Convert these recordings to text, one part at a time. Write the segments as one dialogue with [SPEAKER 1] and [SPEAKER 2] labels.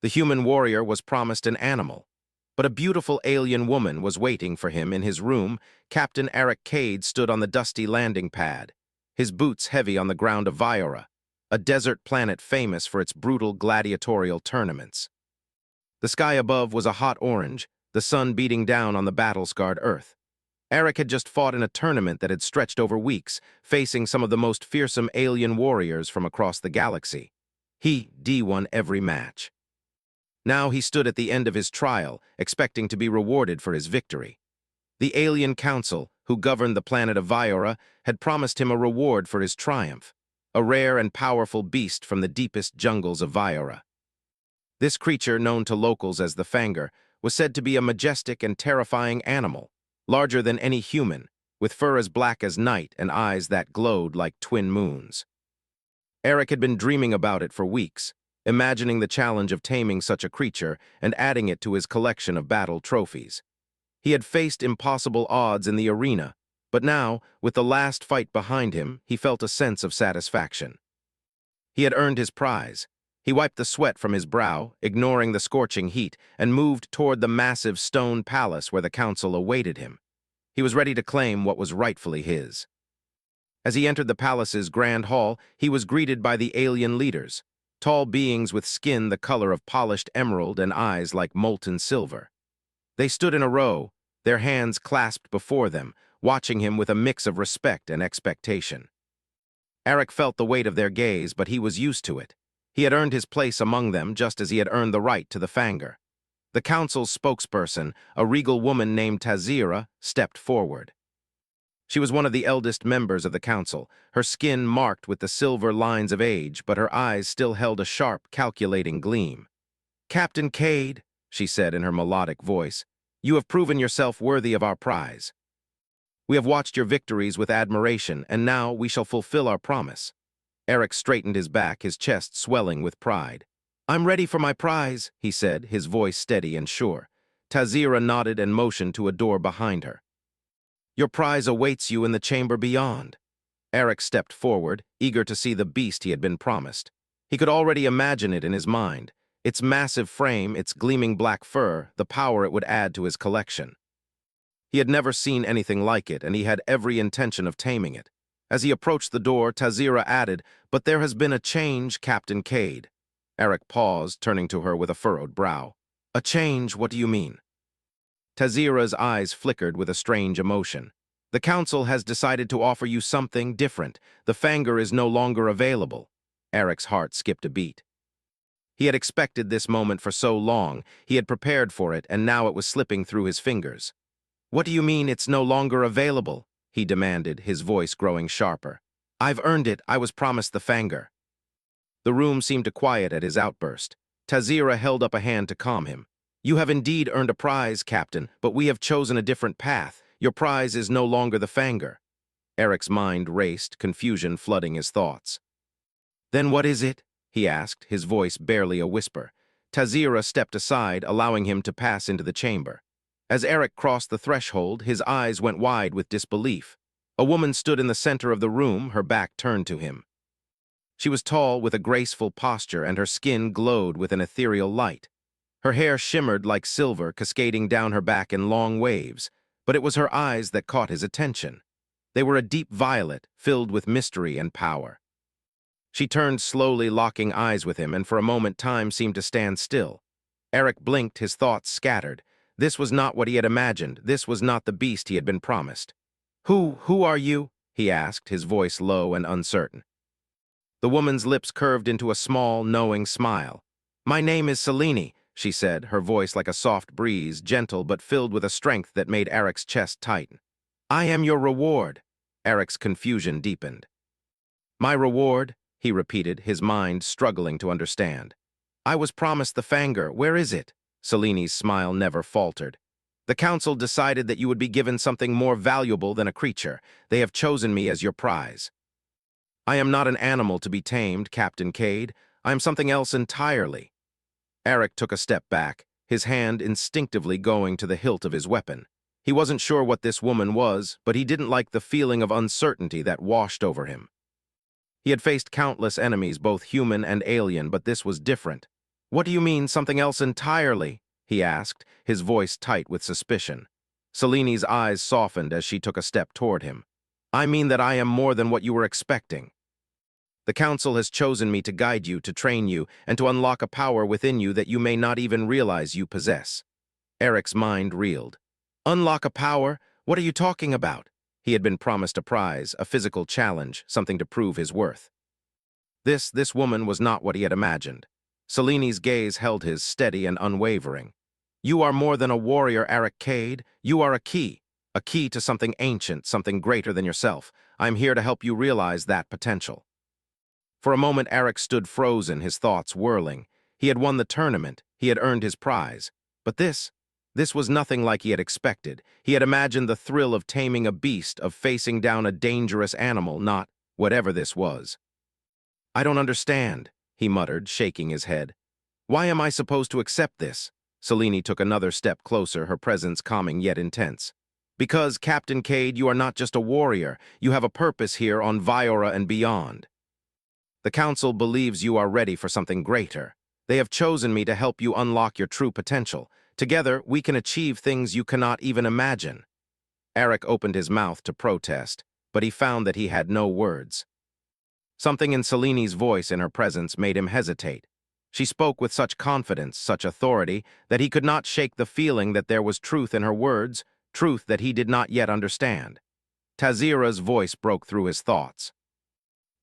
[SPEAKER 1] The human warrior was promised an animal, but a beautiful alien woman was waiting for him in his room. Captain Eric Cade stood on the dusty landing pad, his boots heavy on the ground of Viora, a desert planet famous for its brutal gladiatorial tournaments. The sky above was a hot orange, the sun beating down on the battle-scarred Earth. Eric had just fought in a tournament that had stretched over weeks, facing some of the most fearsome alien warriors from across the galaxy. He won every match. Now he stood at the end of his trial, expecting to be rewarded for his victory. The Alien Council, who governed the planet of Viora, had promised him a reward for his triumph, a rare and powerful beast from the deepest jungles of Viora. This creature, known to locals as the Fanger, was said to be a majestic and terrifying animal, larger than any human, with fur as black as night and eyes that glowed like twin moons. Eric had been dreaming about it for weeks, imagining the challenge of taming such a creature and adding it to his collection of battle trophies. He had faced impossible odds in the arena, but now, with the last fight behind him, he felt a sense of satisfaction. He had earned his prize. He wiped the sweat from his brow, ignoring the scorching heat, and moved toward the massive stone palace where the council awaited him. He was ready to claim what was rightfully his. As he entered the palace's grand hall, he was greeted by the alien leaders, tall beings with skin the color of polished emerald and eyes like molten silver. They stood in a row, their hands clasped before them, watching him with a mix of respect and expectation. Eric felt the weight of their gaze, but he was used to it. He had earned his place among them just as he had earned the right to the Fanger. The council's spokesperson, a regal woman named Tazira, stepped forward. She was one of the eldest members of the council, her skin marked with the silver lines of age, but her eyes still held a sharp, calculating gleam. "Captain Cade," she said in her melodic voice, "you have proven yourself worthy of our prize. We have watched your victories with admiration, and now we shall fulfill our promise." Eric straightened his back, his chest swelling with pride. "I'm ready for my prize," he said, his voice steady and sure. Tazira nodded and motioned to a door behind her. "Your prize awaits you in the chamber beyond." Eric stepped forward, eager to see the beast he had been promised. He could already imagine it in his mind, its massive frame, its gleaming black fur, the power it would add to his collection. He had never seen anything like it, and he had every intention of taming it. As he approached the door, Tazira added, "But there has been a change, Captain Cade." Eric paused, turning to her with a furrowed brow. "A change? What do you mean?" Tazira's eyes flickered with a strange emotion. "The council has decided to offer you something different. The Fanger is no longer available." Eric's heart skipped a beat. He had expected this moment for so long, he had prepared for it, and now it was slipping through his fingers. "What do you mean it's no longer available?" he demanded, his voice growing sharper. "I've earned it. I was promised the Fanger." The room seemed to quiet at his outburst. Tazira held up a hand to calm him. "You have indeed earned a prize, Captain, but we have chosen a different path. Your prize is no longer the Fanger." Eric's mind raced, confusion flooding his thoughts. "Then what is it?" he asked, his voice barely a whisper. Tazira stepped aside, allowing him to pass into the chamber. As Eric crossed the threshold, his eyes went wide with disbelief. A woman stood in the center of the room, her back turned to him. She was tall with a graceful posture, and her skin glowed with an ethereal light. Her hair shimmered like silver, cascading down her back in long waves, but it was her eyes that caught his attention. They were a deep violet, filled with mystery and power. She turned slowly, locking eyes with him, and for a moment time seemed to stand still. Eric blinked, his thoughts scattered. This was not what he had imagined. This was not the beast he had been promised. Who are you?" he asked, his voice low and uncertain. The woman's lips curved into a small, knowing smile. "My name is Selene," she said, her voice like a soft breeze, gentle but filled with a strength that made Eric's chest tighten. "I am your reward." Eric's confusion deepened. "My reward?" he repeated, his mind struggling to understand. "I was promised the Fanger. Where is it?" Selene's smile never faltered. "The council decided that you would be given something more valuable than a creature. They have chosen me as your prize." "I am not an animal to be tamed, Captain Cade. I am something else entirely." Eric took a step back, his hand instinctively going to the hilt of his weapon. He wasn't sure what this woman was, but he didn't like the feeling of uncertainty that washed over him. He had faced countless enemies, both human and alien, but this was different. What do you mean, something else entirely? He asked, his voice tight with suspicion. Seleni's eyes softened as she took a step toward him. I mean that I am more than what you were expecting. The Council has chosen me to guide you, to train you, and to unlock a power within you that you may not even realize you possess. Eric's mind reeled. Unlock a power? What are you talking about? He had been promised a prize, a physical challenge, something to prove his worth. This woman was not what he had imagined. Seleni's gaze held his, steady and unwavering. You are more than a warrior, Eric Cade. You are a key to something ancient, something greater than yourself. I'm here to help you realize that potential. For a moment, Eric stood frozen, his thoughts whirling. He had won the tournament. He had earned his prize. But this was nothing like he had expected. He had imagined the thrill of taming a beast, of facing down a dangerous animal, not whatever this was. I don't understand, he muttered, shaking his head. Why am I supposed to accept this? Selene took another step closer, her presence calming yet intense. Because, Captain Cade, you are not just a warrior. You have a purpose here on Viora and beyond. The Council believes you are ready for something greater. They have chosen me to help you unlock your true potential. Together, we can achieve things you cannot even imagine. Eric opened his mouth to protest, but he found that he had no words. Something in Selene's voice in her presence made him hesitate. She spoke with such confidence, such authority, that he could not shake the feeling that there was truth in her words, truth that he did not yet understand. Tazira's voice broke through his thoughts.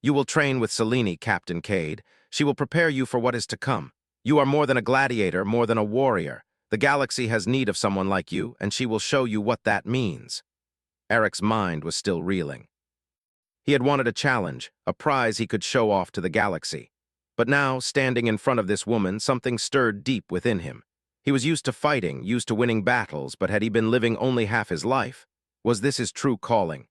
[SPEAKER 1] You will train with Selene, Captain Cade. She will prepare you for what is to come. You are more than a gladiator, more than a warrior. The galaxy has need of someone like you, and she will show you what that means. Eric's mind was still reeling. He had wanted a challenge, a prize he could show off to the galaxy. But now, standing in front of this woman, something stirred deep within him. He was used to fighting, used to winning battles, but had he been living only half his life? Was this his true calling?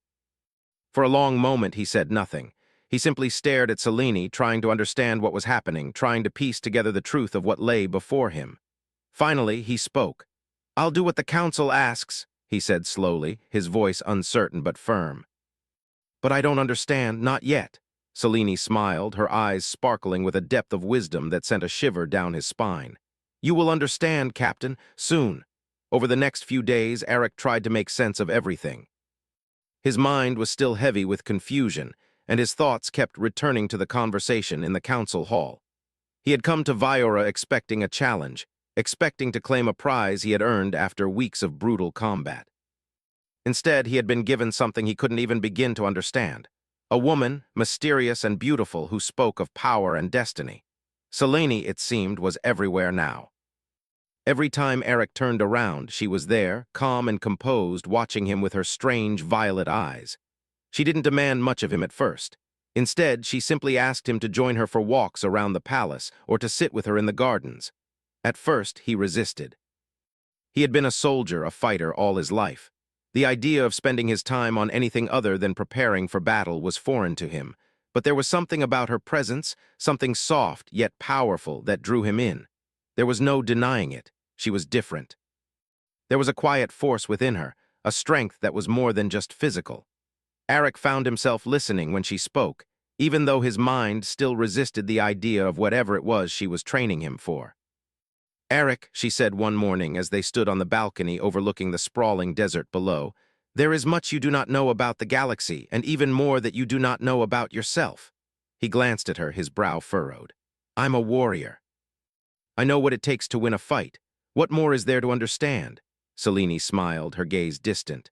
[SPEAKER 1] For a long moment he said nothing. He simply stared at Selene, trying to understand what was happening, trying to piece together the truth of what lay before him. Finally, he spoke. I'll do what the Council asks, he said slowly, his voice uncertain but firm. But I don't understand, not yet. Selene smiled, her eyes sparkling with a depth of wisdom that sent a shiver down his spine. You will understand, Captain, soon. Over the next few days, Eric tried to make sense of everything. His mind was still heavy with confusion, and his thoughts kept returning to the conversation in the council hall. He had come to Viora expecting a challenge, expecting to claim a prize he had earned after weeks of brutal combat. Instead, he had been given something he couldn't even begin to understand. A woman, mysterious and beautiful, who spoke of power and destiny. Selene, it seemed, was everywhere now. Every time Eric turned around, she was there, calm and composed, watching him with her strange violet eyes. She didn't demand much of him at first. Instead, she simply asked him to join her for walks around the palace or to sit with her in the gardens. At first, he resisted. He had been a soldier, a fighter all his life. The idea of spending his time on anything other than preparing for battle was foreign to him, but there was something about her presence, something soft yet powerful, that drew him in. There was no denying it. She was different. There was a quiet force within her, a strength that was more than just physical. Eric found himself listening when she spoke, even though his mind still resisted the idea of whatever it was she was training him for. Eric, she said one morning as they stood on the balcony overlooking the sprawling desert below, there is much you do not know about the galaxy, and even more that you do not know about yourself. He glanced at her, his brow furrowed. I'm a warrior. I know what it takes to win a fight. What more is there to understand? Selene smiled, her gaze distant.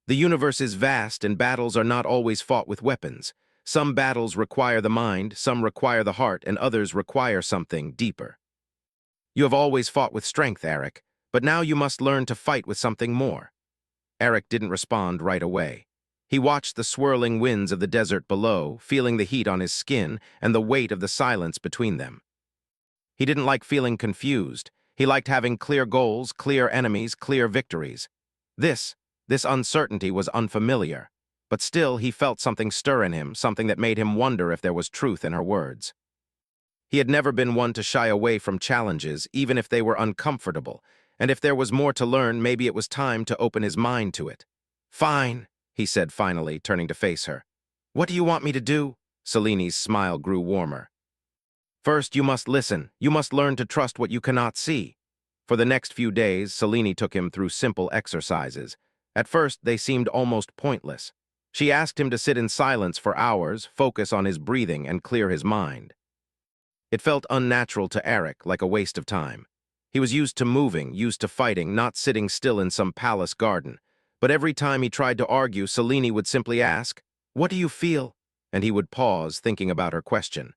[SPEAKER 1] The universe is vast, and battles are not always fought with weapons. Some battles require the mind, some require the heart, and others require something deeper. You have always fought with strength, Eric, but now you must learn to fight with something more. Eric didn't respond right away. He watched the swirling winds of the desert below, feeling the heat on his skin and the weight of the silence between them. He didn't like feeling confused. He liked having clear goals, clear enemies, clear victories. This uncertainty was unfamiliar, but still he felt something stir in him, something that made him wonder if there was truth in her words. He had never been one to shy away from challenges, even if they were uncomfortable, and if there was more to learn, maybe it was time to open his mind to it. Fine, he said finally, turning to face her. What do you want me to do? Selene's smile grew warmer. First, you must listen. You must learn to trust what you cannot see. For the next few days, Selene took him through simple exercises. At first, they seemed almost pointless. She asked him to sit in silence for hours, focus on his breathing, and clear his mind. It felt unnatural to Eric, like a waste of time. He was used to moving, used to fighting, not sitting still in some palace garden. But every time he tried to argue, Selene would simply ask, "What do you feel?" And he would pause, thinking about her question.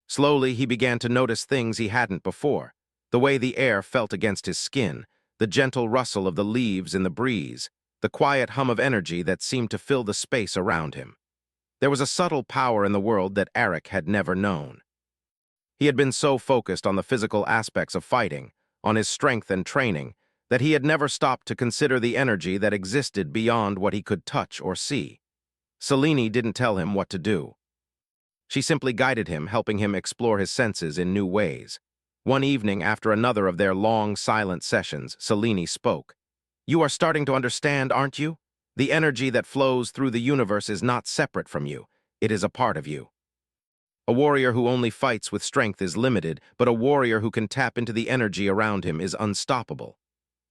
[SPEAKER 1] Slowly, he began to notice things he hadn't before. The way the air felt against his skin, the gentle rustle of the leaves in the breeze, the quiet hum of energy that seemed to fill the space around him. There was a subtle power in the world that Eric had never known. He had been so focused on the physical aspects of fighting, on his strength and training, that he had never stopped to consider the energy that existed beyond what he could touch or see. Selene didn't tell him what to do. She simply guided him, helping him explore his senses in new ways. One evening, after another of their long, silent sessions, Selene spoke. "You are starting to understand, aren't you? The energy that flows through the universe is not separate from you. It is a part of you. A warrior who only fights with strength is limited, but a warrior who can tap into the energy around him is unstoppable."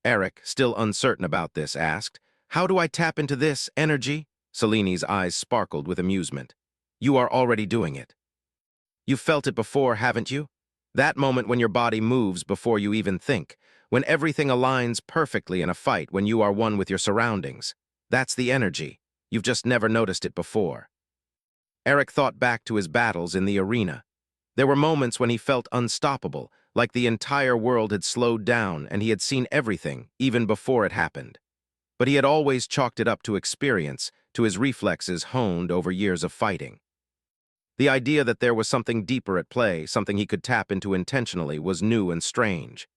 [SPEAKER 1] Eric, still uncertain about this, asked, "How do I tap into this energy?" Selene's eyes sparkled with amusement. "You are already doing it. You've felt it before, haven't you? That moment when your body moves before you even think, when everything aligns perfectly in a fight, when you are one with your surroundings. That's the energy. You've just never noticed it before." Eric thought back to his battles in the arena. There were moments when he felt unstoppable, like the entire world had slowed down and he had seen everything, even before it happened. But he had always chalked it up to experience, to his reflexes honed over years of fighting. The idea that there was something deeper at play, something he could tap into intentionally, was new and strange.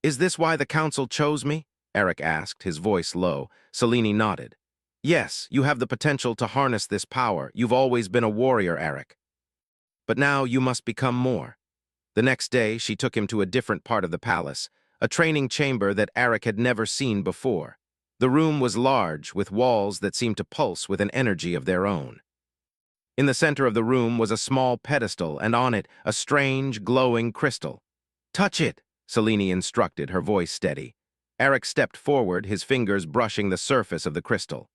[SPEAKER 1] "Is this why the council chose me?" Eric asked, his voice low. Selene nodded. "Yes, you have the potential to harness this power. You've always been a warrior, Eric. But now you must become more." The next day, she took him to a different part of the palace, a training chamber that Eric had never seen before. The room was large, with walls that seemed to pulse with an energy of their own. In the center of the room was a small pedestal, and on it, a strange, glowing crystal. "Touch it," Selene instructed, her voice steady. Eric stepped forward, his fingers brushing the surface of the crystal.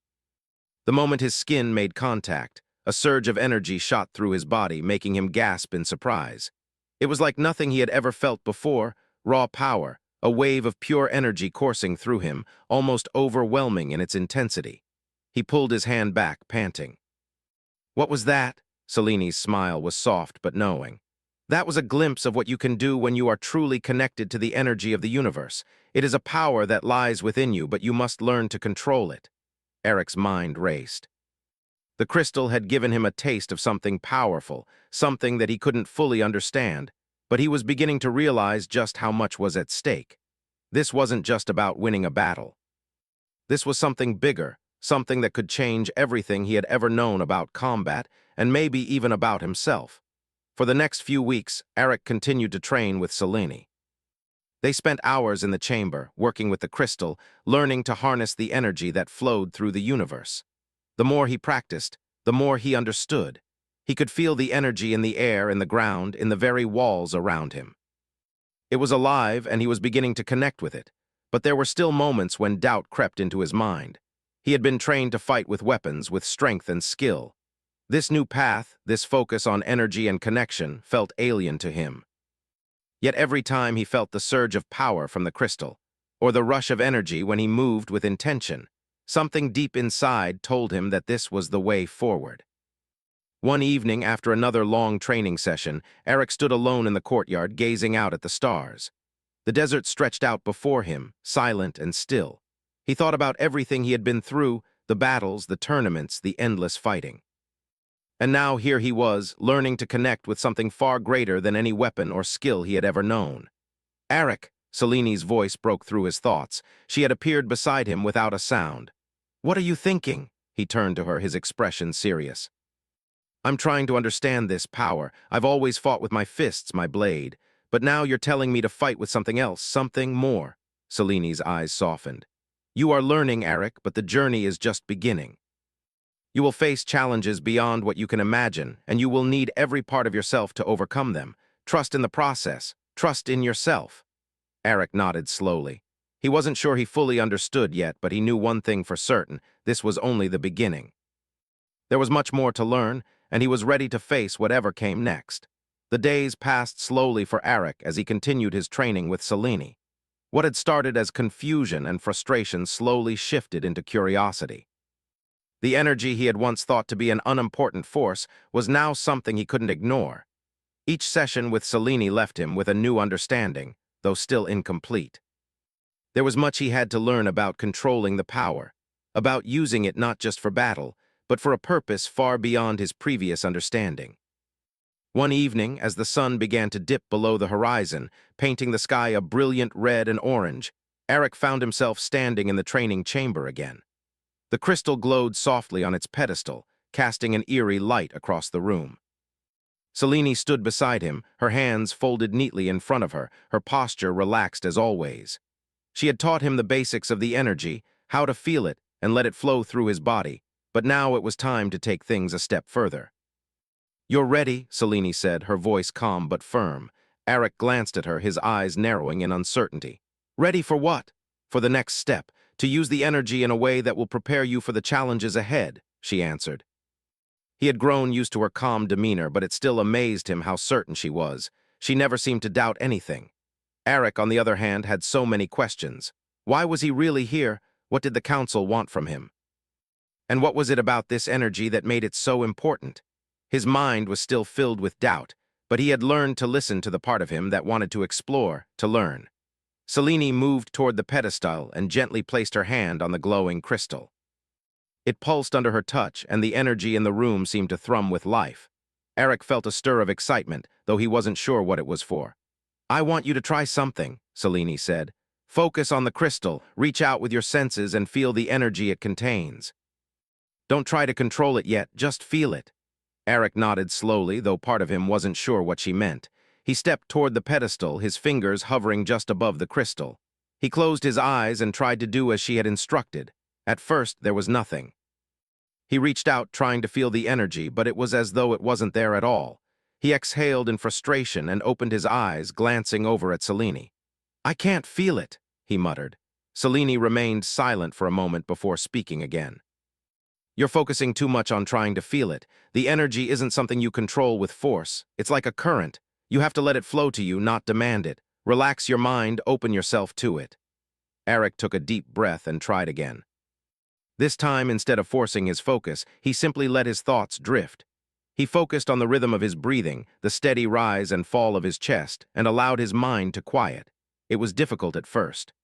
[SPEAKER 1] The moment his skin made contact, a surge of energy shot through his body, making him gasp in surprise. It was like nothing he had ever felt before, raw power, a wave of pure energy coursing through him, almost overwhelming in its intensity. He pulled his hand back, panting. "What was that?" Selene's smile was soft but knowing. "That was a glimpse of what you can do when you are truly connected to the energy of the universe. It is a power that lies within you, but you must learn to control it." Eric's mind raced. The crystal had given him a taste of something powerful, something that he couldn't fully understand, but he was beginning to realize just how much was at stake. This wasn't just about winning a battle. This was something bigger, something that could change everything he had ever known about combat, and maybe even about himself. For the next few weeks, Eric continued to train with Selene. They spent hours in the chamber, working with the crystal, learning to harness the energy that flowed through the universe. The more he practiced, the more he understood. He could feel the energy in the air, in the ground, in the very walls around him. It was alive, and he was beginning to connect with it. But there were still moments when doubt crept into his mind. He had been trained to fight with weapons, with strength and skill. This new path, this focus on energy and connection, felt alien to him. Yet every time he felt the surge of power from the crystal, or the rush of energy when he moved with intention, something deep inside told him that this was the way forward. One evening, after another long training session, Eric stood alone in the courtyard, gazing out at the stars. The desert stretched out before him, silent and still. He thought about everything he had been through, the battles, the tournaments, the endless fighting. And now here he was, learning to connect with something far greater than any weapon or skill he had ever known. "Eric," Selene's voice broke through his thoughts. She had appeared beside him without a sound. "What are you thinking?" He turned to her, his expression serious. "I'm trying to understand this power. I've always fought with my fists, my blade. But now you're telling me to fight with something else, something more." Selene's eyes softened. "You are learning, Eric, but the journey is just beginning. You will face challenges beyond what you can imagine, and you will need every part of yourself to overcome them. Trust in the process. Trust in yourself. Eric nodded slowly. He wasn't sure he fully understood yet, but he knew one thing for certain: this was only the beginning. There was much more to learn, and he was ready to face whatever came next. The days passed slowly for Eric as he continued his training with Selene. What had started as confusion and frustration slowly shifted into curiosity. The energy he had once thought to be an unimportant force was now something he couldn't ignore. Each session with Selene left him with a new understanding, though still incomplete. There was much he had to learn about controlling the power, about using it not just for battle, but for a purpose far beyond his previous understanding. One evening, as the sun began to dip below the horizon, painting the sky a brilliant red and orange, Eric found himself standing in the training chamber again. The crystal glowed softly on its pedestal, casting an eerie light across the room. Selene stood beside him, her hands folded neatly in front of her, her posture relaxed as always. She had taught him the basics of the energy, how to feel it and let it flow through his body, but now it was time to take things a step further. "You're ready," Selene said, her voice calm but firm. Eric glanced at her, his eyes narrowing in uncertainty. "Ready for what?" "For the next step, to use the energy in a way that will prepare you for the challenges ahead," she answered. He had grown used to her calm demeanor, but it still amazed him how certain she was. She never seemed to doubt anything. Eric, on the other hand, had so many questions. Why was he really here? What did the council want from him? And what was it about this energy that made it so important? His mind was still filled with doubt, but he had learned to listen to the part of him that wanted to explore, to learn. Selene moved toward the pedestal and gently placed her hand on the glowing crystal. It pulsed under her touch, and the energy in the room seemed to thrum with life. Eric felt a stir of excitement, though he wasn't sure what it was for. "I want you to try something," Selene said. "Focus on the crystal, reach out with your senses and feel the energy it contains. Don't try to control it yet, just feel it." Eric nodded slowly, though part of him wasn't sure what she meant. He stepped toward the pedestal, his fingers hovering just above the crystal. He closed his eyes and tried to do as she had instructed. At first, there was nothing. He reached out, trying to feel the energy, but it was as though it wasn't there at all. He exhaled in frustration and opened his eyes, glancing over at Selene. "I can't feel it," he muttered. Selene remained silent for a moment before speaking again. "You're focusing too much on trying to feel it. The energy isn't something you control with force. It's like a current. You have to let it flow to you, not demand it. Relax your mind, open yourself to it." Eric took a deep breath and tried again. This time, instead of forcing his focus, he simply let his thoughts drift. He focused on the rhythm of his breathing, the steady rise and fall of his chest, and allowed his mind to quiet. It was difficult at first.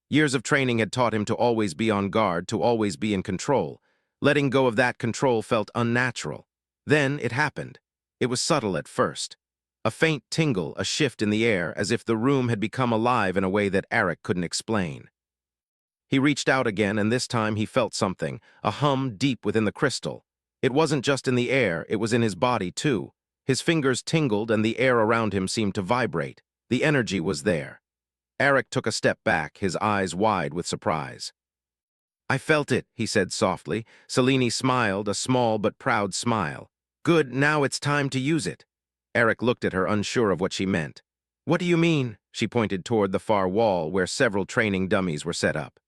[SPEAKER 1] Years of training had taught him to always be on guard, to always be in control. Letting go of that control felt unnatural. Then it happened. It was subtle at first. A faint tingle, a shift in the air, as if the room had become alive in a way that Eric couldn't explain. He reached out again, and this time he felt something, a hum deep within the crystal. It wasn't just in the air, it was in his body too. His fingers tingled and the air around him seemed to vibrate. The energy was there. Eric took a step back, his eyes wide with surprise. "I felt it," he said softly. Selene smiled, a small but proud smile. "Good, now it's time to use it." Eric looked at her, unsure of what she meant. "What do you mean?" She pointed toward the far wall where several training dummies were set up.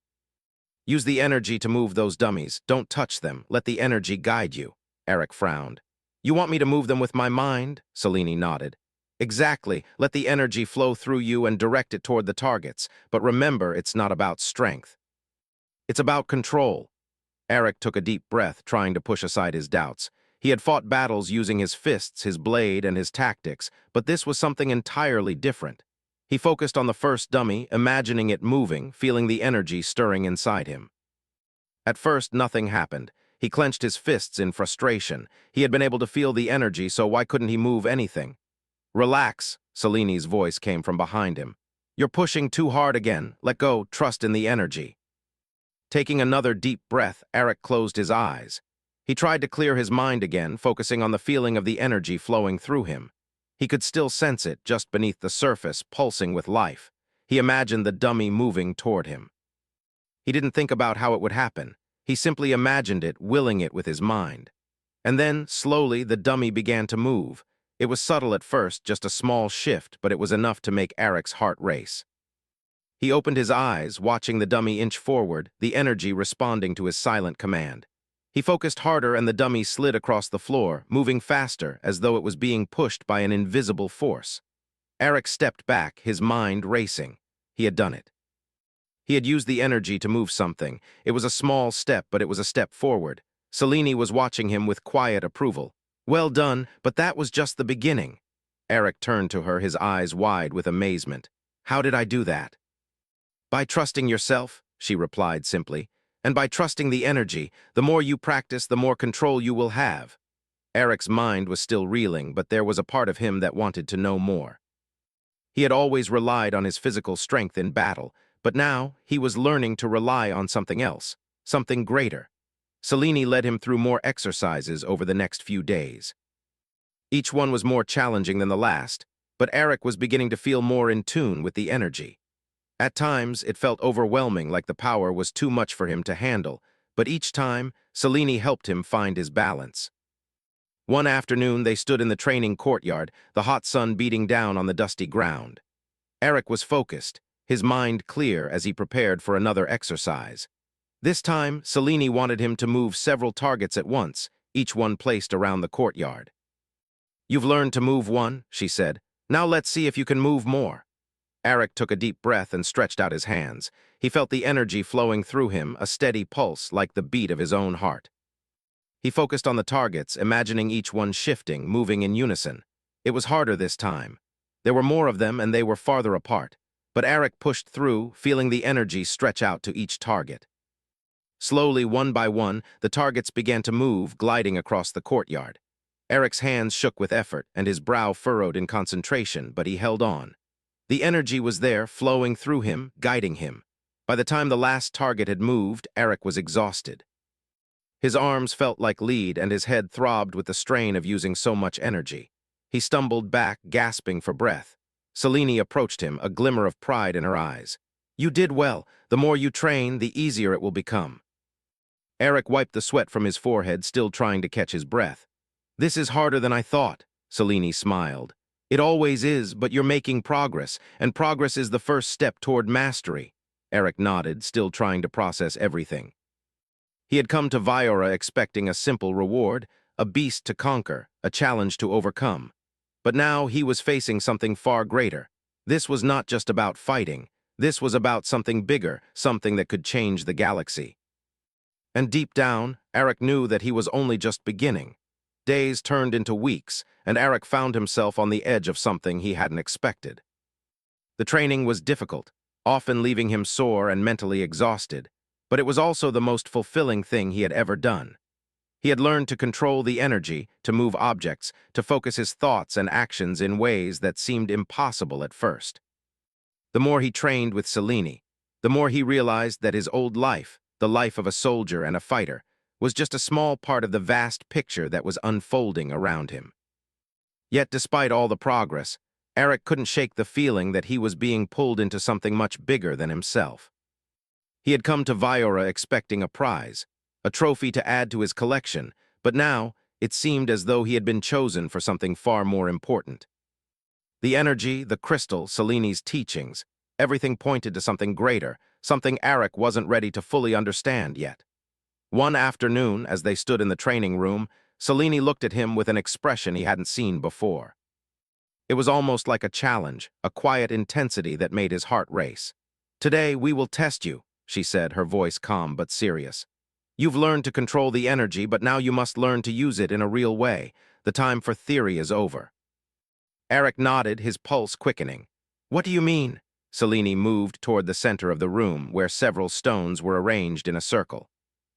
[SPEAKER 1] "Use the energy to move those dummies. Don't touch them. Let the energy guide you." Eric frowned. "You want me to move them with my mind?" Selene nodded. "Exactly. Let the energy flow through you and direct it toward the targets. But remember, it's not about strength. It's about control." Eric took a deep breath, trying to push aside his doubts. He had fought battles using his fists, his blade, and his tactics, but this was something entirely different. He focused on the first dummy, imagining it moving, feeling the energy stirring inside him. At first, nothing happened. He clenched his fists in frustration. He had been able to feel the energy, so why couldn't he move anything? "Relax," Selene's voice came from behind him. "You're pushing too hard again. Let go, trust in the energy." Taking another deep breath, Eric closed his eyes. He tried to clear his mind again, focusing on the feeling of the energy flowing through him. He could still sense it just beneath the surface, pulsing with life. He imagined the dummy moving toward him. He didn't think about how it would happen. He simply imagined it, willing it with his mind. And then, slowly, the dummy began to move. It was subtle at first, just a small shift, but it was enough to make Eric's heart race. He opened his eyes, watching the dummy inch forward, the energy responding to his silent command. He focused harder and the dummy slid across the floor, moving faster, as though it was being pushed by an invisible force. Eric stepped back, his mind racing. He had done it. He had used the energy to move something. It was a small step, but it was a step forward. Selene was watching him with quiet approval. Well done, but that was just the beginning. Eric turned to her, his eyes wide with amazement. How did I do that? By trusting yourself, she replied simply, and by trusting the energy. The more you practice, the more control you will have. Eric's mind was still reeling, but there was a part of him that wanted to know more. He had always relied on his physical strength in battle, but now he was learning to rely on something else, something greater. Selene led him through more exercises over the next few days. Each one was more challenging than the last, but Eric was beginning to feel more in tune with the energy. At times, it felt overwhelming, like the power was too much for him to handle, but each time, Selene helped him find his balance. One afternoon, they stood in the training courtyard, the hot sun beating down on the dusty ground. Eric was focused, his mind clear as he prepared for another exercise. This time, Selene wanted him to move several targets at once, each one placed around the courtyard. "You've learned to move one," she said. "Now let's see if you can move more." Eric took a deep breath and stretched out his hands. He felt the energy flowing through him, a steady pulse like the beat of his own heart. He focused on the targets, imagining each one shifting, moving in unison. It was harder this time. There were more of them and they were farther apart. But Eric pushed through, feeling the energy stretch out to each target. Slowly, one by one, the targets began to move, gliding across the courtyard. Eric's hands shook with effort and his brow furrowed in concentration, but he held on. The energy was there, flowing through him, guiding him. By the time the last target had moved, Eric was exhausted. His arms felt like lead and his head throbbed with the strain of using so much energy. He stumbled back, gasping for breath. Selene approached him, a glimmer of pride in her eyes. "You did well. The more you train, the easier it will become." Eric wiped the sweat from his forehead, still trying to catch his breath. "This is harder than I thought," Selene smiled. "It always is, but you're making progress, and progress is the first step toward mastery." Eric nodded, still trying to process everything. He had come to Viora expecting a simple reward, a beast to conquer, a challenge to overcome. But now he was facing something far greater. This was not just about fighting. This was about something bigger, something that could change the galaxy. And deep down, Eric knew that he was only just beginning. Days turned into weeks, and Eric found himself on the edge of something he hadn't expected. The training was difficult, often leaving him sore and mentally exhausted, but it was also the most fulfilling thing he had ever done. He had learned to control the energy, to move objects, to focus his thoughts and actions in ways that seemed impossible at first. The more he trained with Selene, the more he realized that his old life, the life of a soldier and a fighter, was just a small part of the vast picture that was unfolding around him. Yet despite all the progress, Eric couldn't shake the feeling that he was being pulled into something much bigger than himself. He had come to Viora expecting a prize, a trophy to add to his collection, but now it seemed as though he had been chosen for something far more important. The energy, the crystal, Selene's teachings, everything pointed to something greater, something Eric wasn't ready to fully understand yet. One afternoon, as they stood in the training room, Selene looked at him with an expression he hadn't seen before. It was almost like a challenge, a quiet intensity that made his heart race. "Today we will test you," she said, her voice calm but serious. "You've learned to control the energy, but now you must learn to use it in a real way. The time for theory is over." Eric nodded, his pulse quickening. "What do you mean?" Selene moved toward the center of the room, where several stones were arranged in a circle.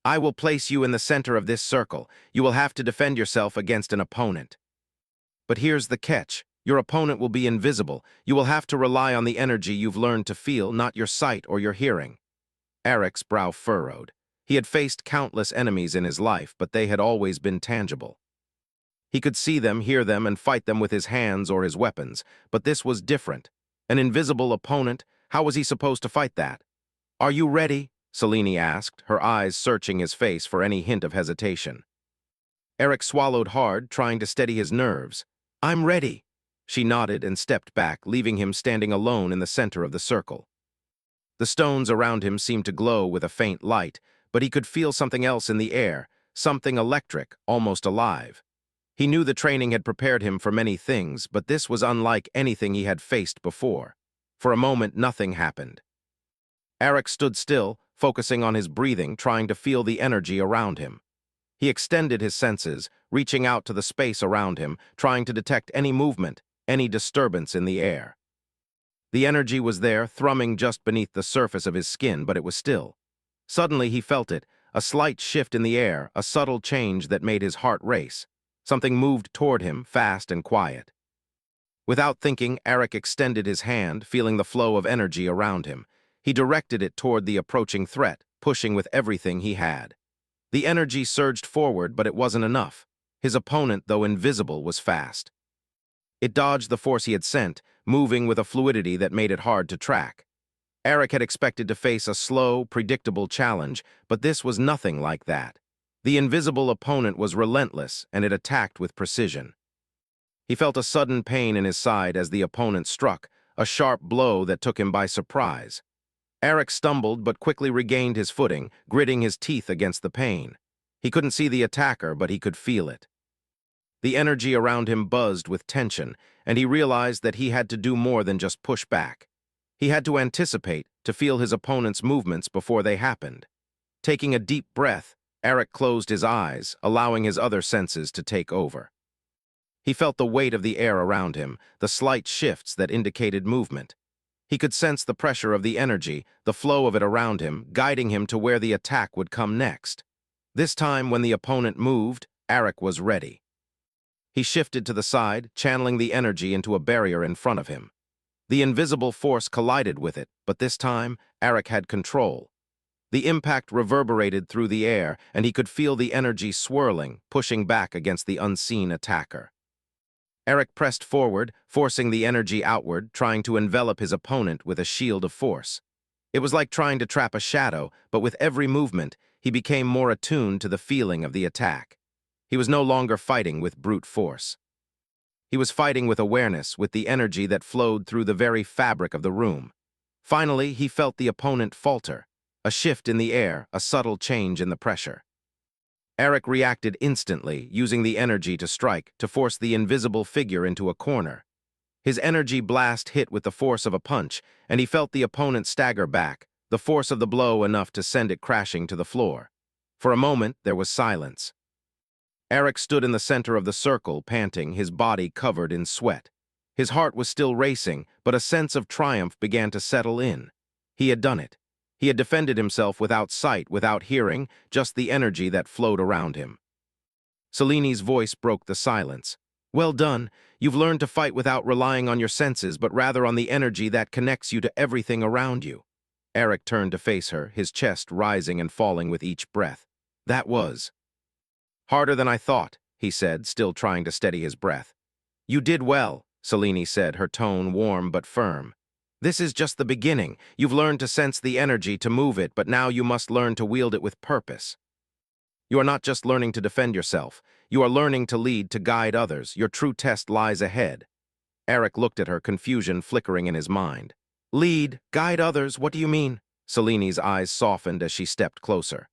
[SPEAKER 1] "I will place you in the center of this circle. You will have to defend yourself against an opponent. But here's the catch. Your opponent will be invisible. You will have to rely on the energy you've learned to feel, not your sight or your hearing." Eric's brow furrowed. He had faced countless enemies in his life, but they had always been tangible. He could see them, hear them, and fight them with his hands or his weapons, but this was different. An invisible opponent, how was he supposed to fight that? "Are you ready?" Selene asked, her eyes searching his face for any hint of hesitation. Eric swallowed hard, trying to steady his nerves. I'm ready. She nodded and stepped back, leaving him standing alone in the center of the circle. The stones around him seemed to glow with a faint light, but he could feel something else in the air, something electric, almost alive. He knew the training had prepared him for many things, but this was unlike anything he had faced before. For a moment, nothing happened. Eric stood still, focusing on his breathing, trying to feel the energy around him. He extended his senses, reaching out to the space around him, trying to detect any movement, any disturbance in the air. The energy was there, thrumming just beneath the surface of his skin, but it was still. Suddenly he felt it, a slight shift in the air, a subtle change that made his heart race. Something moved toward him, fast and quiet. Without thinking, Eric extended his hand, feeling the flow of energy around him. He directed it toward the approaching threat, pushing with everything he had. The energy surged forward, but it wasn't enough. His opponent, though invisible, was fast. It dodged the force he had sent, moving with a fluidity that made it hard to track. Eric had expected to face a slow, predictable challenge, but this was nothing like that. The invisible opponent was relentless, and it attacked with precision. He felt a sudden pain in his side as the opponent struck, a sharp blow that took him by surprise. Eric stumbled but quickly regained his footing, gritting his teeth against the pain. He couldn't see the attacker, but he could feel it. The energy around him buzzed with tension, and he realized that he had to do more than just push back. He had to anticipate, to feel his opponent's movements before they happened. Taking a deep breath, Eric closed his eyes, allowing his other senses to take over. He felt the weight of the air around him, the slight shifts that indicated movement. He could sense the pressure of the energy, the flow of it around him, guiding him to where the attack would come next. This time, when the opponent moved, Eric was ready. He shifted to the side, channeling the energy into a barrier in front of him. The invisible force collided with it, but this time, Eric had control. The impact reverberated through the air, and he could feel the energy swirling, pushing back against the unseen attacker. Eric pressed forward, forcing the energy outward, trying to envelop his opponent with a shield of force. It was like trying to trap a shadow, but with every movement, he became more attuned to the feeling of the attack. He was no longer fighting with brute force. He was fighting with awareness, with the energy that flowed through the very fabric of the room. Finally, he felt the opponent falter. A shift in the air, a subtle change in the pressure. Eric reacted instantly, using the energy to strike, to force the invisible figure into a corner. His energy blast hit with the force of a punch, and he felt the opponent stagger back, the force of the blow enough to send it crashing to the floor. For a moment, there was silence. Eric stood in the center of the circle, panting, his body covered in sweat. His heart was still racing, but a sense of triumph began to settle in. He had done it. He had defended himself without sight, without hearing, just the energy that flowed around him. Selini's voice broke the silence. Well done. You've learned to fight without relying on your senses, but rather on the energy that connects you to everything around you. Eric turned to face her, his chest rising and falling with each breath. That was harder than I thought, he said, still trying to steady his breath. You did well, Selini said, her tone warm but firm. This is just the beginning. You've learned to sense the energy, to move it, but now you must learn to wield it with purpose. You are not just learning to defend yourself. You are learning to lead, to guide others. Your true test lies ahead. Eric looked at her, confusion flickering in his mind. Lead, guide others, what do you mean? Selini's eyes softened as she stepped closer.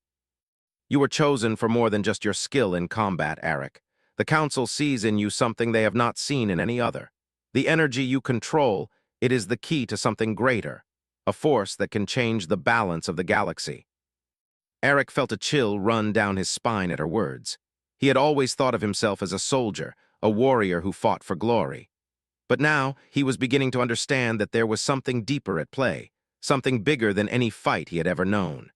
[SPEAKER 1] You were chosen for more than just your skill in combat, Eric. The Council sees in you something they have not seen in any other. The energy you control, it is the key to something greater, a force that can change the balance of the galaxy. Eric felt a chill run down his spine at her words. He had always thought of himself as a soldier, a warrior who fought for glory. But now he was beginning to understand that there was something deeper at play, something bigger than any fight he had ever known.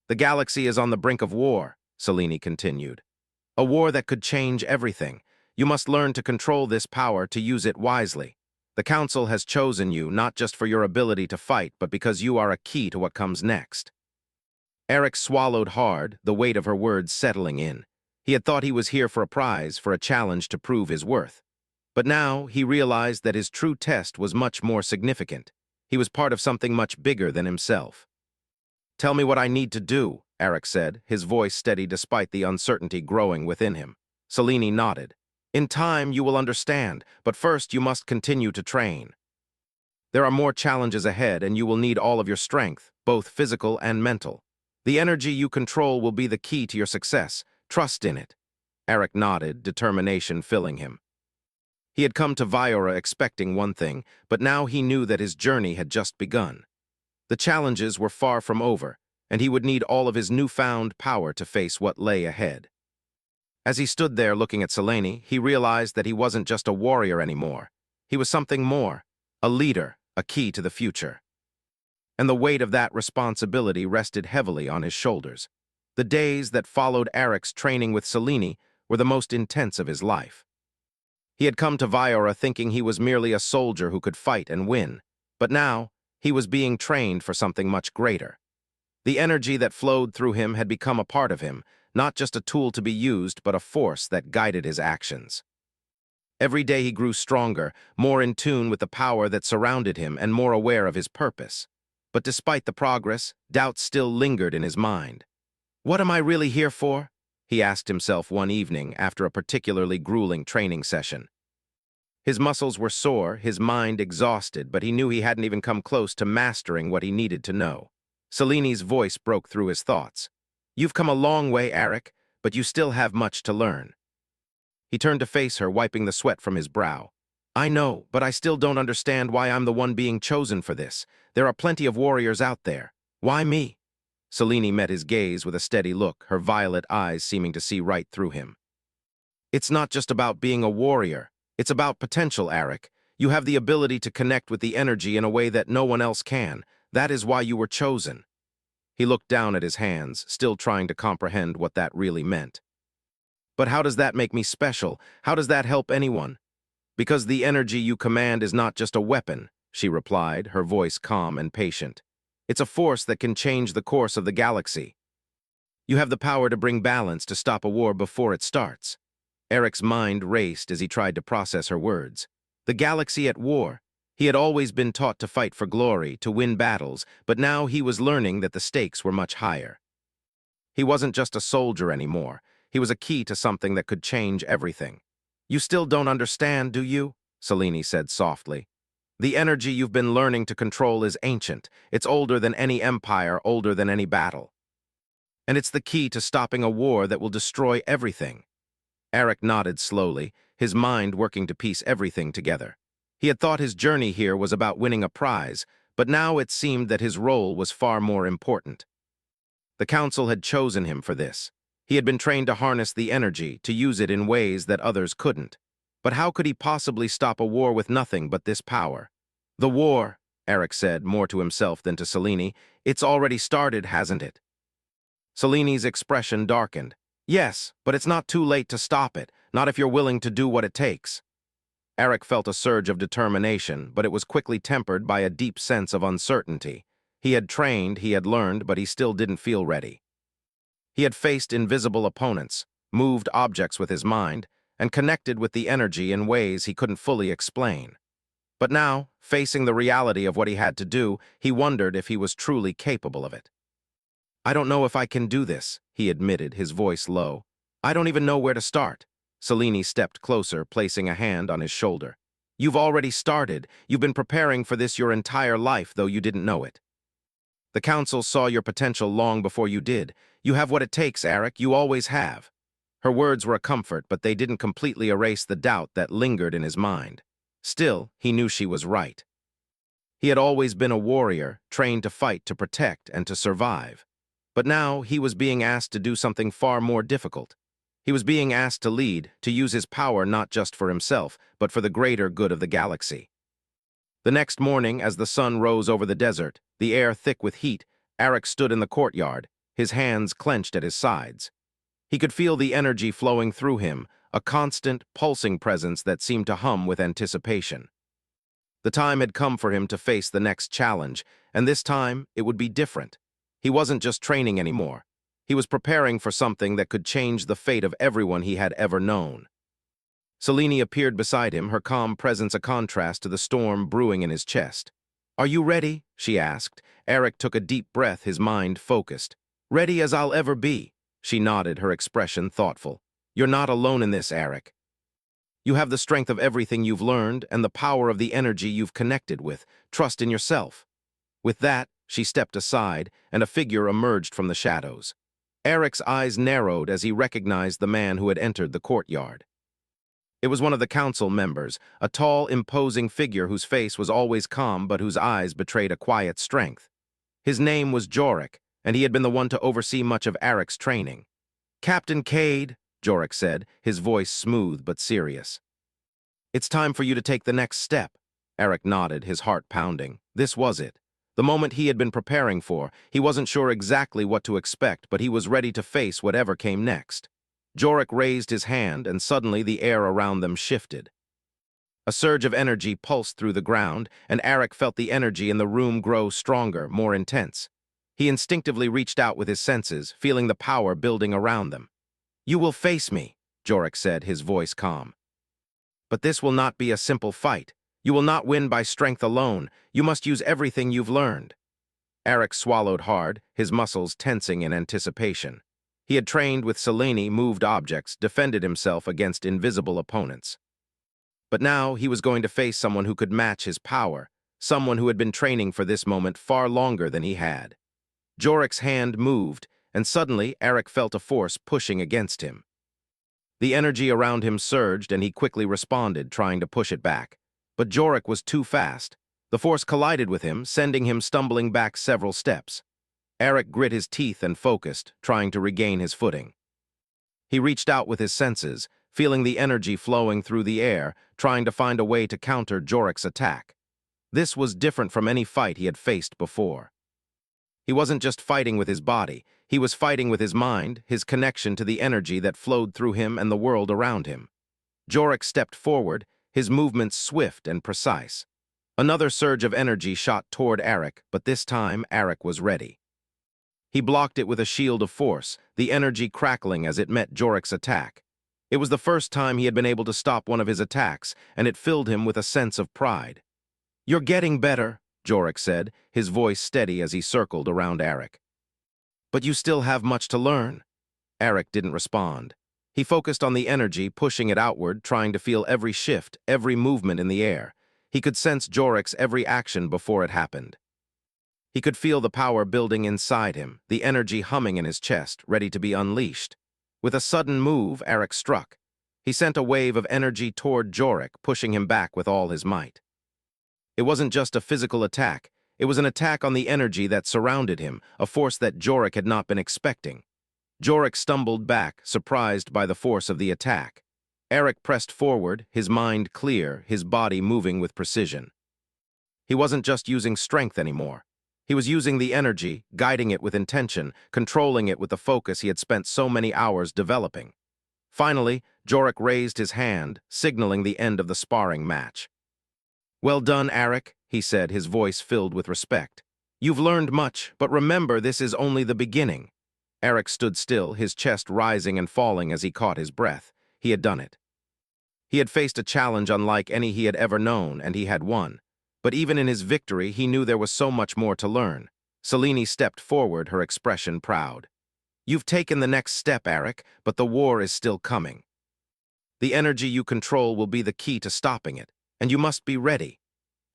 [SPEAKER 1] The galaxy is on the brink of war, Selini continued. A war that could change everything. You must learn to control this power, to use it wisely. The Council has chosen you not just for your ability to fight, but because you are a key to what comes next. Eric swallowed hard, the weight of her words settling in. He had thought he was here for a prize, for a challenge to prove his worth. But now he realized that his true test was much more significant. He was part of something much bigger than himself. Tell me what I need to do, Eric said, his voice steady despite the uncertainty growing within him. Selini nodded. In time, you will understand, but first you must continue to train. There are more challenges ahead, and you will need all of your strength, both physical and mental. The energy you control will be the key to your success. Trust in it. Eric nodded, determination filling him. He had come to Viora expecting one thing, but now he knew that his journey had just begun. The challenges were far from over, and he would need all of his newfound power to face what lay ahead. As he stood there looking at Selene, he realized that he wasn't just a warrior anymore. He was something more, a leader, a key to the future. And the weight of that responsibility rested heavily on his shoulders. The days that followed Eric's training with Selene were the most intense of his life. He had come to Viora thinking he was merely a soldier who could fight and win, but now he was being trained for something much greater. The energy that flowed through him had become a part of him, not just a tool to be used, but a force that guided his actions. Every day he grew stronger, more in tune with the power that surrounded him and more aware of his purpose. But despite the progress, doubts still lingered in his mind. What am I really here for? He asked himself one evening after a particularly grueling training session. His muscles were sore, his mind exhausted, but he knew he hadn't even come close to mastering what he needed to know. Selene's voice broke through his thoughts. You've come a long way, Eric, but you still have much to learn. He turned to face her, wiping the sweat from his brow. I know, but I still don't understand why I'm the one being chosen for this. There are plenty of warriors out there. Why me? Selene met his gaze with a steady look, her violet eyes seeming to see right through him. It's not just about being a warrior. It's about potential, Eric. You have the ability to connect with the energy in a way that no one else can. That is why you were chosen. He looked down at his hands, still trying to comprehend what that really meant. But how does that make me special? How does that help anyone? Because the energy you command is not just a weapon, she replied, her voice calm and patient. It's a force that can change the course of the galaxy. You have the power to bring balance, to stop a war before it starts. Eric's mind raced as he tried to process her words. The galaxy at war. He had always been taught to fight for glory, to win battles, but now he was learning that the stakes were much higher. He wasn't just a soldier anymore. He was a key to something that could change everything. You still don't understand, do you? Selene said softly. The energy you've been learning to control is ancient. It's older than any empire, older than any battle. And it's the key to stopping a war that will destroy everything. Eric nodded slowly, his mind working to piece everything together. He had thought his journey here was about winning a prize, but now it seemed that his role was far more important. The council had chosen him for this. He had been trained to harness the energy, to use it in ways that others couldn't. But how could he possibly stop a war with nothing but this power? The war, Eric said, more to himself than to Selene, it's already started, hasn't it? Selene's expression darkened. Yes, but it's not too late to stop it, not if you're willing to do what it takes. Eric felt a surge of determination, but it was quickly tempered by a deep sense of uncertainty. He had trained, he had learned, but he still didn't feel ready. He had faced invisible opponents, moved objects with his mind, and connected with the energy in ways he couldn't fully explain. But now, facing the reality of what he had to do, he wondered if he was truly capable of it. I don't know if I can do this, he admitted, his voice low. I don't even know where to start. Selene stepped closer, placing a hand on his shoulder. You've already started. You've been preparing for this your entire life, though you didn't know it. The council saw your potential long before you did. You have what it takes, Eric. You always have. Her words were a comfort, but they didn't completely erase the doubt that lingered in his mind. Still, he knew she was right. He had always been a warrior, trained to fight, to protect, and to survive. But now he was being asked to do something far more difficult. He was being asked to lead, to use his power not just for himself, but for the greater good of the galaxy. The next morning, as the sun rose over the desert, the air thick with heat, Eric stood in the courtyard, his hands clenched at his sides. He could feel the energy flowing through him, a constant, pulsing presence that seemed to hum with anticipation. The time had come for him to face the next challenge, and this time it would be different. He wasn't just training anymore. He was preparing for something that could change the fate of everyone he had ever known. Selene appeared beside him, her calm presence a contrast to the storm brewing in his chest. Are you ready? She asked. Eric took a deep breath, his mind focused. Ready as I'll ever be. She nodded, her expression thoughtful. You're not alone in this, Eric. You have the strength of everything you've learned and the power of the energy you've connected with. Trust in yourself." With that, she stepped aside, and a figure emerged from the shadows. Eric's eyes narrowed as he recognized the man who had entered the courtyard. It was one of the council members, a tall, imposing figure whose face was always calm but whose eyes betrayed a quiet strength. His name was Jorik, and he had been the one to oversee much of Eric's training. "Captain Cade," Jorik said, his voice smooth but serious. "It's time for you to take the next step." Eric nodded, his heart pounding. This was it. The moment he had been preparing for. He wasn't sure exactly what to expect, but he was ready to face whatever came next. Jorik raised his hand, and suddenly the air around them shifted. A surge of energy pulsed through the ground, and Eric felt the energy in the room grow stronger, more intense. He instinctively reached out with his senses, feeling the power building around them. "You will face me," Jorik said, his voice calm. "But this will not be a simple fight. You will not win by strength alone. You must use everything you've learned." Eric swallowed hard, his muscles tensing in anticipation. He had trained with Selene, moved objects, defended himself against invisible opponents. But now he was going to face someone who could match his power, someone who had been training for this moment far longer than he had. Jorik's hand moved, and suddenly Eric felt a force pushing against him. The energy around him surged, and he quickly responded, trying to push it back. But Jorik was too fast. The force collided with him, sending him stumbling back several steps. Eric grit his teeth and focused, trying to regain his footing. He reached out with his senses, feeling the energy flowing through the air, trying to find a way to counter Jorik's attack. This was different from any fight he had faced before. He wasn't just fighting with his body, he was fighting with his mind, his connection to the energy that flowed through him and the world around him. Jorik stepped forward, his movements swift and precise. Another surge of energy shot toward Eric, but this time Eric was ready. He blocked it with a shield of force, the energy crackling as it met Jorik's attack. It was the first time he had been able to stop one of his attacks, and it filled him with a sense of pride. "You're getting better," Jorik said, his voice steady as he circled around Eric. "But you still have much to learn." Eric didn't respond. He focused on the energy, pushing it outward, trying to feel every shift, every movement in the air. He could sense Jorik's every action before it happened. He could feel the power building inside him, the energy humming in his chest, ready to be unleashed. With a sudden move, Eric struck. He sent a wave of energy toward Jorik, pushing him back with all his might. It wasn't just a physical attack. It was an attack on the energy that surrounded him, a force that Jorik had not been expecting. Jorik stumbled back, surprised by the force of the attack. Eric pressed forward, his mind clear, his body moving with precision. He wasn't just using strength anymore. He was using the energy, guiding it with intention, controlling it with the focus he had spent so many hours developing. Finally, Jorik raised his hand, signaling the end of the sparring match. "Well done, Eric," he said, his voice filled with respect. "You've learned much, but remember, this is only the beginning." Eric stood still, his chest rising and falling as he caught his breath. He had done it. He had faced a challenge unlike any he had ever known, and he had won. But even in his victory, he knew there was so much more to learn. Selene stepped forward, her expression proud. "You've taken the next step, Eric, but the war is still coming. The energy you control will be the key to stopping it, and you must be ready."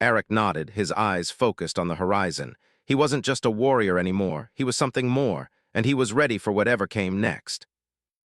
[SPEAKER 1] Eric nodded, his eyes focused on the horizon. He wasn't just a warrior anymore, he was something more, and he was ready for whatever came next.